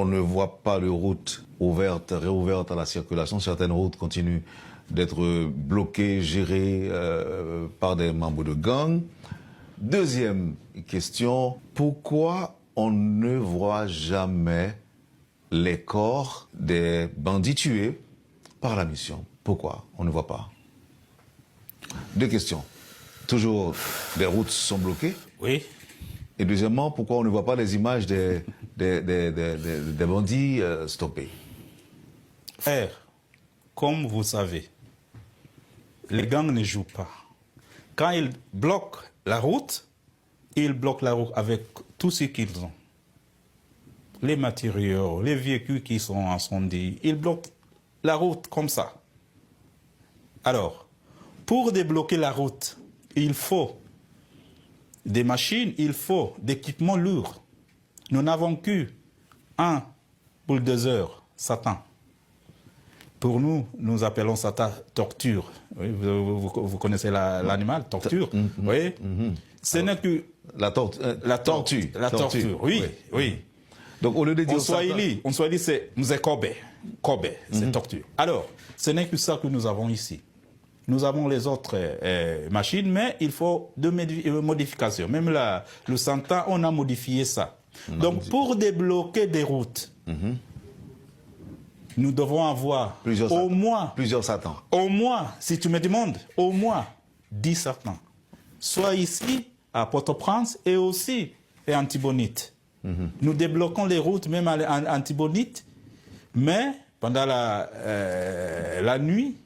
On ne voit pas de routes ouvertes, réouvertes à la circulation. Certaines routes continuent d'être bloquées, gérées par des membres de gangs. Deuxième question, pourquoi on ne voit jamais les corps des bandits tués par la mission? Pourquoi on ne voit pas? Deux questions. Toujours, les routes sont bloquées. Oui. Et deuxièmement, pourquoi on ne voit pas les images des bandits stoppés? Frère, comme vous savez, les gangs ne jouent pas. Quand ils bloquent la route, ils bloquent la route avec tout ce qu'ils ont. Les matériaux, les véhicules qui sont incendiés, ils bloquent la route comme ça. Alors, pour débloquer la route, il faut des machines, il faut des équipements lourds. Nous n'avons qu'un bulldozer, Satan. Pour nous, nous appelons Satan torture. Oui, vous connaissez l'animal, torture. Oui. Ce n'est que la tortue. La torture, oui, oui. Donc, au lieu de dire en Swahili, c'est Mzekobe. Kobe, c'est torture. Alors, ce n'est que ça que nous avons ici. Nous avons les autres machines, mais il faut de modifications. Même le Santa, on a modifié ça. Donc, pour débloquer des routes, nous devons avoir au moins... Plusieurs Satans. Au moins, si tu me demandes, au moins 10 Satans. Soit ici, à Port-au-Prince, et aussi à Antibonite. Nous débloquons les routes, même à Antibonite, mais pendant la nuit,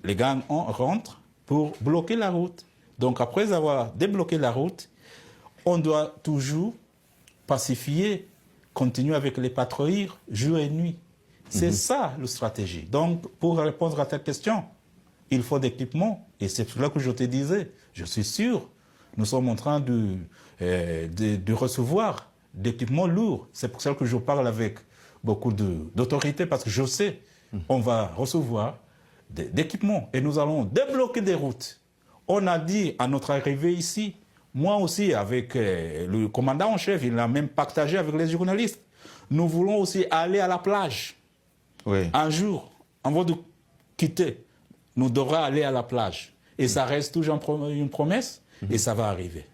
les gangs rentrent pour bloquer la route. Donc après avoir débloqué la route, on doit toujours pacifier, continuer avec les patrouilles jour et nuit. C'est ça la stratégie. Donc pour répondre à ta question, il faut d'équipement. Et c'est pour cela que je te disais, je suis sûr, nous sommes en train de recevoir d'équipements lourds. C'est pour ça que je parle avec beaucoup d'autorité, parce que je sais, on va recevoir d'équipements et nous allons débloquer des routes. On a dit à notre arrivée ici, moi aussi avec le commandant en chef, il a même partagé avec les journalistes, nous voulons aussi aller à la plage. Oui. Un jour, avant de quitter, nous devrons aller à la plage. Et ça reste toujours une promesse et ça va arriver.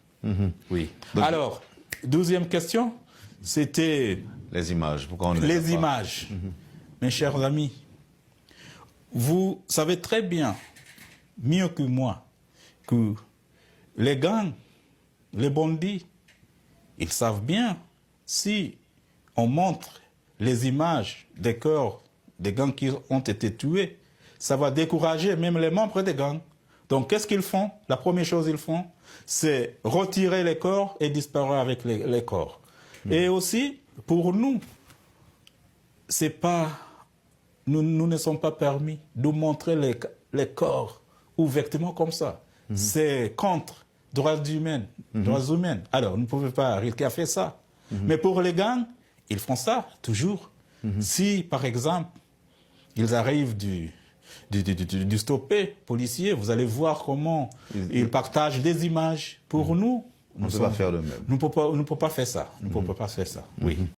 Oui. Donc, alors, deuxième question, c'était... Les images. Pourquoi on ne les images. Mes chers amis, vous savez très bien, mieux que moi, que les gangs, les bandits, ils savent bien, si on montre les images des corps des gangs qui ont été tués, ça va décourager même les membres des gangs. Donc qu'est-ce qu'ils font? La première chose qu'ils font, c'est retirer les corps et disparaître avec les corps. Et aussi, pour nous, c'est pas... Nous ne sommes pas permis de montrer les corps ouvertement comme ça. C'est contre droits humains. Alors, nous ne pouvons pas... Rilke a fait ça. Mais pour les gangs, ils font ça, toujours. Si, par exemple, ils arrivent du stoppé policier, vous allez voir comment ils partagent des images. Pour nous, on ne peut pas faire de même. Nous ne pouvons pas faire ça. Nous ne pouvons pas faire ça. Oui.